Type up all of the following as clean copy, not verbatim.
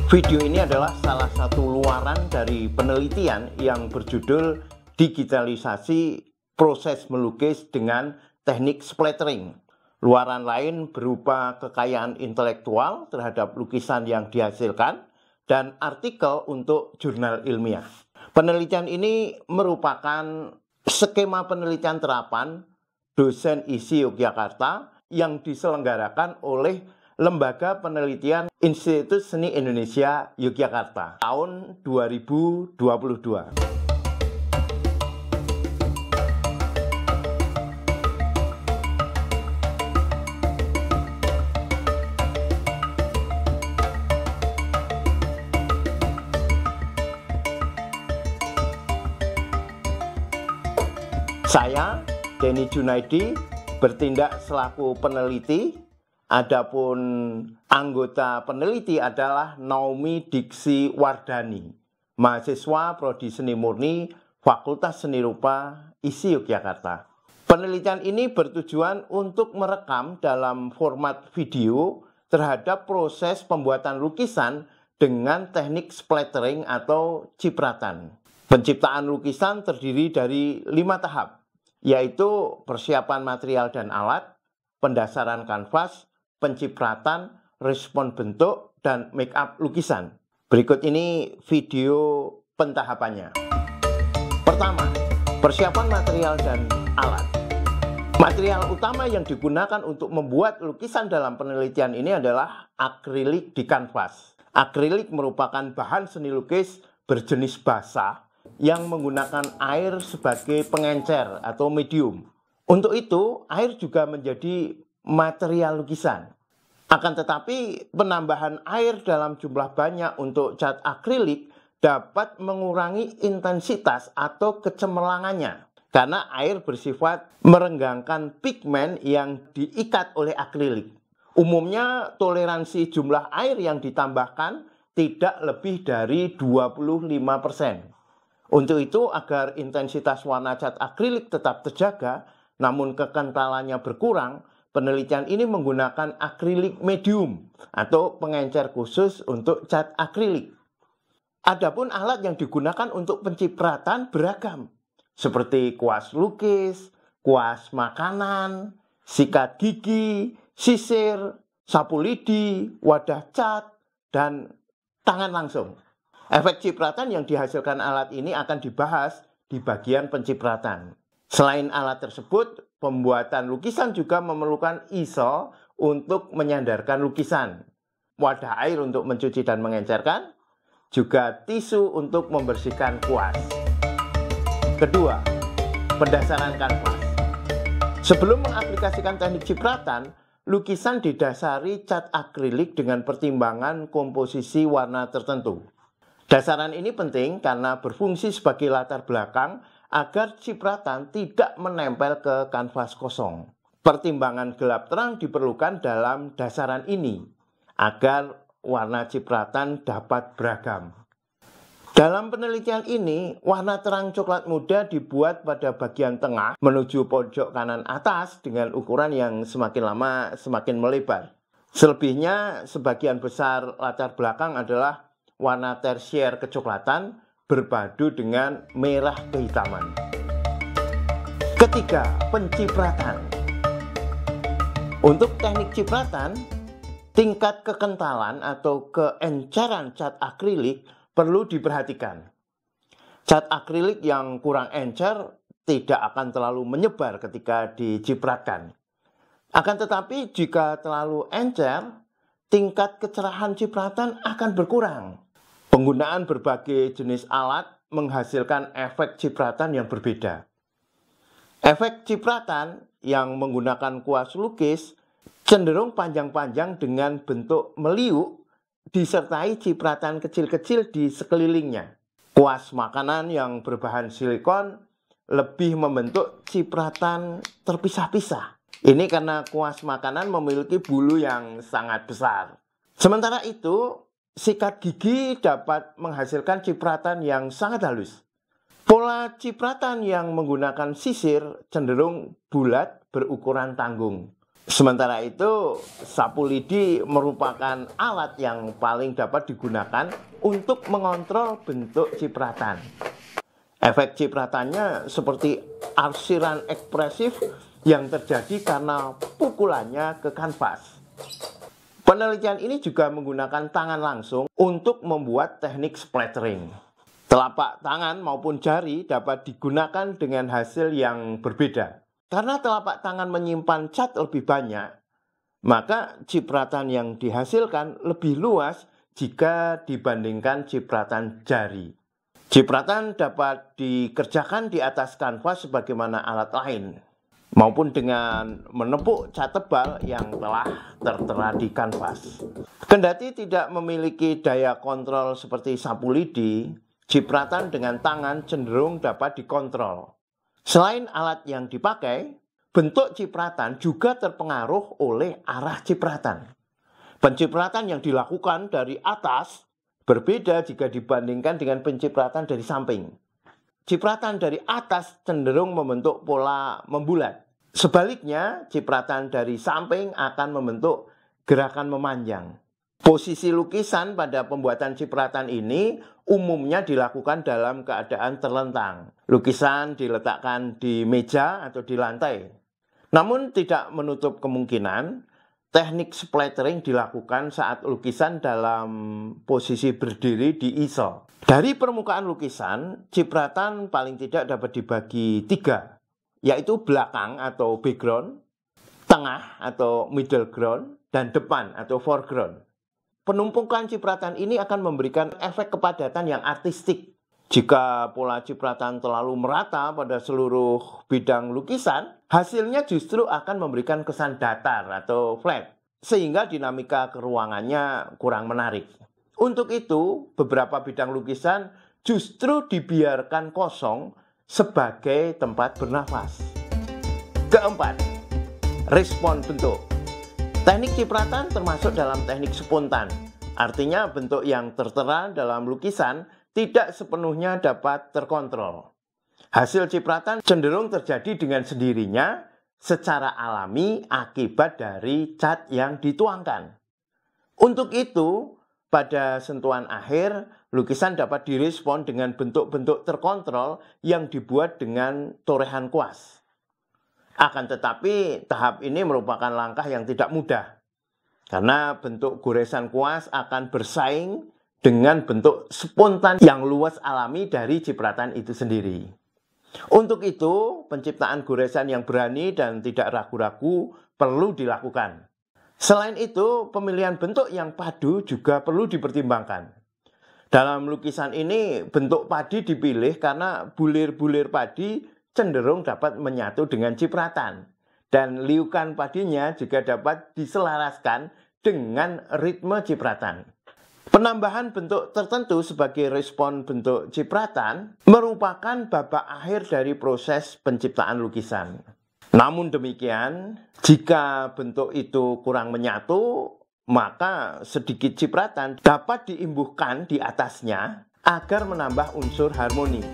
Video ini adalah salah satu luaran dari penelitian yang berjudul digitalisasi proses melukis dengan teknik splattering. Luaran lain berupa kekayaan intelektual terhadap lukisan yang dihasilkan dan artikel untuk jurnal ilmiah. Penelitian ini merupakan skema penelitian terapan dosen ISI Yogyakarta yang diselenggarakan oleh Lembaga Penelitian Institut Seni Indonesia Yogyakarta tahun 2022. Saya, Denny Junaidi, bertindak selaku peneliti. Adapun anggota peneliti adalah Naomi Diksi Wardani, mahasiswa Prodi Seni Murni Fakultas Seni Rupa ISI Yogyakarta. Penelitian ini bertujuan untuk merekam dalam format video terhadap proses pembuatan lukisan dengan teknik splattering atau cipratan. Penciptaan lukisan terdiri dari 5 tahap, yaitu persiapan material dan alat, pendasaran kanvas, pencipratan, respon bentuk, dan make up lukisan. Berikut ini video pentahapannya. Pertama, persiapan material dan alat. Material utama yang digunakan untuk membuat lukisan dalam penelitian ini adalah akrilik di kanvas. Akrilik merupakan bahan seni lukis berjenis basah yang menggunakan air sebagai pengencer atau medium. Untuk itu, air juga menjadi material lukisan. Akan tetapi, penambahan air dalam jumlah banyak untuk cat akrilik dapat mengurangi intensitas atau kecemerlangannya karena air bersifat merenggangkan pigmen yang diikat oleh akrilik. Umumnya, toleransi jumlah air yang ditambahkan tidak lebih dari 25%. Untuk itu, agar intensitas warna cat akrilik tetap terjaga, namun kekentalannya berkurang, penelitian ini menggunakan akrilik medium atau pengencer khusus untuk cat akrilik. Adapun alat yang digunakan untuk pencipratan beragam, seperti kuas lukis, kuas makanan, sikat gigi, sisir, sapu lidi, wadah cat, dan tangan langsung. Efek cipratan yang dihasilkan alat ini akan dibahas di bagian pencipratan. Selain alat tersebut, pembuatan lukisan juga memerlukan ISO untuk menyandarkan lukisan, wadah air untuk mencuci dan mengencerkan, juga tisu untuk membersihkan kuas. Kedua, pendasaran kanvas. Sebelum mengaplikasikan teknik cipratan, lukisan didasari cat akrilik dengan pertimbangan komposisi warna tertentu. Dasaran ini penting karena berfungsi sebagai latar belakang agar cipratan tidak menempel ke kanvas kosong. Pertimbangan gelap terang diperlukan dalam dasaran ini agar warna cipratan dapat beragam. Dalam penelitian ini, warna terang coklat muda dibuat pada bagian tengah menuju pojok kanan atas dengan ukuran yang semakin lama semakin melebar. Selebihnya, sebagian besar latar belakang adalah warna tersier kecoklatan berpadu dengan merah kehitaman. Ketiga, pencipratan. Untuk teknik cipratan, tingkat kekentalan atau keenceran cat akrilik perlu diperhatikan. Cat akrilik yang kurang encer tidak akan terlalu menyebar ketika dicipratkan. Akan tetapi jika terlalu encer, tingkat kecerahan cipratan akan berkurang. Penggunaan berbagai jenis alat menghasilkan efek cipratan yang berbeda. Efek cipratan yang menggunakan kuas lukis cenderung panjang-panjang dengan bentuk meliuk disertai cipratan kecil-kecil di sekelilingnya. Kuas makanan yang berbahan silikon lebih membentuk cipratan terpisah-pisah. Ini karena kuas makanan memiliki bulu yang sangat besar. Sementara itu, sikat gigi dapat menghasilkan cipratan yang sangat halus. Pola cipratan yang menggunakan sisir cenderung bulat berukuran tanggung. Sementara itu, sapu lidi merupakan alat yang paling dapat digunakan untuk mengontrol bentuk cipratan. Efek cipratannya seperti arsiran ekspresif yang terjadi karena pukulannya ke kanvas. Penelitian ini juga menggunakan tangan langsung untuk membuat teknik splattering. Telapak tangan maupun jari dapat digunakan dengan hasil yang berbeda. Karena telapak tangan menyimpan cat lebih banyak, maka cipratan yang dihasilkan lebih luas jika dibandingkan cipratan jari. Cipratan dapat dikerjakan di atas kanvas sebagaimana alat lain, maupun dengan menepuk cat tebal yang telah tertera di kanvas. Kendati tidak memiliki daya kontrol seperti sapu lidi, cipratan dengan tangan cenderung dapat dikontrol. Selain alat yang dipakai, bentuk cipratan juga terpengaruh oleh arah cipratan. Pencipratan yang dilakukan dari atas berbeda jika dibandingkan dengan pencipratan dari samping. Cipratan dari atas cenderung membentuk pola membulat. Sebaliknya, cipratan dari samping akan membentuk gerakan memanjang. Posisi lukisan pada pembuatan cipratan ini umumnya dilakukan dalam keadaan terlentang. Lukisan diletakkan di meja atau di lantai. Namun tidak menutup kemungkinan teknik splattering dilakukan saat lukisan dalam posisi berdiri di easel. Dari permukaan lukisan, cipratan paling tidak dapat dibagi 3, yaitu belakang atau background, tengah atau middle ground, dan depan atau foreground. Penumpukan cipratan ini akan memberikan efek kepadatan yang artistik. Jika pola cipratan terlalu merata pada seluruh bidang lukisan, hasilnya justru akan memberikan kesan datar atau flat, sehingga dinamika keruangannya kurang menarik. Untuk itu, beberapa bidang lukisan justru dibiarkan kosong sebagai tempat bernafas. Keempat, respon bentuk. Teknik cipratan termasuk dalam teknik spontan. Artinya bentuk yang tertera dalam lukisan tidak sepenuhnya dapat terkontrol. Hasil cipratan cenderung terjadi dengan sendirinya secara alami akibat dari cat yang dituangkan. Untuk itu, pada sentuhan akhir, lukisan dapat direspon dengan bentuk-bentuk terkontrol yang dibuat dengan torehan kuas. Akan tetapi, tahap ini merupakan langkah yang tidak mudah. Karena bentuk goresan kuas akan bersaing dengan bentuk spontan yang luas alami dari cipratan itu sendiri. Untuk itu, penciptaan goresan yang berani dan tidak ragu-ragu perlu dilakukan. Selain itu, pemilihan bentuk yang padu juga perlu dipertimbangkan. Dalam lukisan ini, bentuk padi dipilih karena bulir-bulir padi cenderung dapat menyatu dengan cipratan. Dan liukan padinya juga dapat diselaraskan dengan ritme cipratan. Penambahan bentuk tertentu sebagai respon bentuk cipratan merupakan babak akhir dari proses penciptaan lukisan. Namun demikian, jika bentuk itu kurang menyatu, maka sedikit cipratan dapat diimbuhkan di atasnya agar menambah unsur harmoni.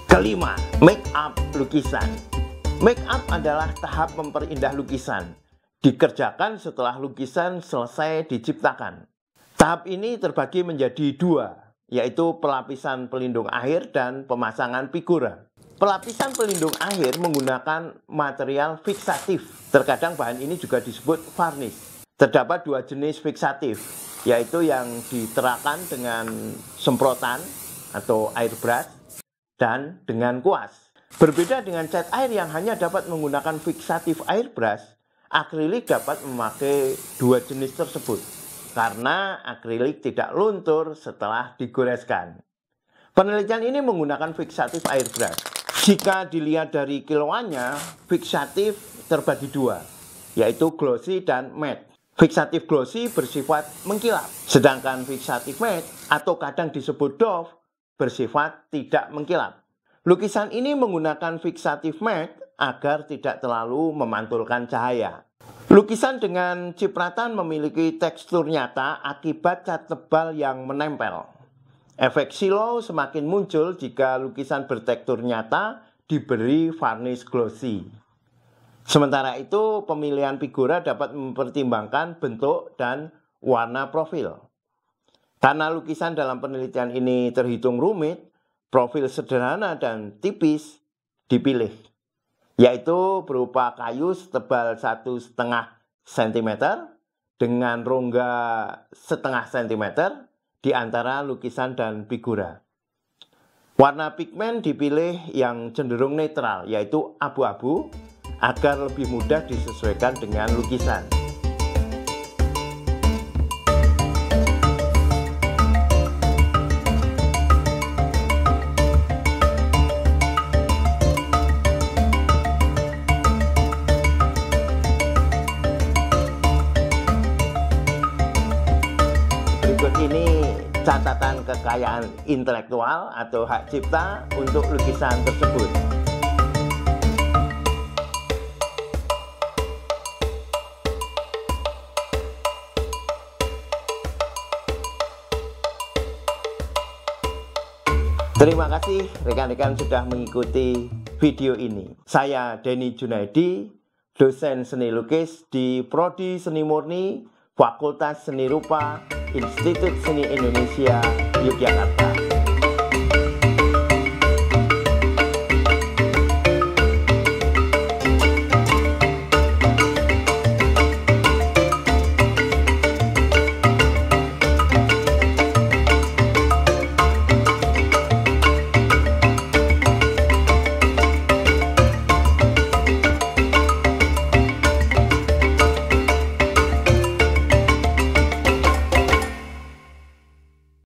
Kelima, make up lukisan. Make up adalah tahap memperindah lukisan. Dikerjakan setelah lukisan selesai diciptakan. Tahap ini terbagi menjadi 2, yaitu pelapisan pelindung akhir dan pemasangan figura. Pelapisan pelindung akhir menggunakan material fiksatif. Terkadang bahan ini juga disebut varnish. Terdapat 2 jenis fiksatif, yaitu yang diterakan dengan semprotan atau airbrush dan dengan kuas. Berbeda dengan cat air yang hanya dapat menggunakan fiksatif airbrush, akrilik dapat memakai 2 jenis tersebut karena akrilik tidak luntur setelah digoreskan. Penelitian ini menggunakan fiksatif airbrush. Jika dilihat dari kiloannya, fiksatif terbagi 2, yaitu glossy dan matte. Fiksatif glossy bersifat mengkilap, sedangkan fiksatif matte atau kadang disebut doff bersifat tidak mengkilap. Lukisan ini menggunakan fiksatif matte agar tidak terlalu memantulkan cahaya. Lukisan dengan cipratan memiliki tekstur nyata akibat cat tebal yang menempel. Efek silo semakin muncul jika lukisan bertekstur nyata diberi varnish glossy. Sementara itu, pemilihan figura dapat mempertimbangkan bentuk dan warna profil. Karena lukisan dalam penelitian ini terhitung rumit, profil sederhana dan tipis dipilih, yaitu berupa kayu setebal 1,5 cm dengan rongga setengah cm di antara lukisan dan figura. Warna pigmen dipilih yang cenderung netral, yaitu abu-abu, agar lebih mudah disesuaikan dengan lukisan. Berikut ini catatan kekayaan intelektual atau hak cipta untuk lukisan tersebut. Terima kasih rekan-rekan sudah mengikuti video ini. Saya Denny Junaidi, dosen seni lukis di Prodi Seni Murni, Fakultas Seni Rupa, Institut Seni Indonesia, Yogyakarta.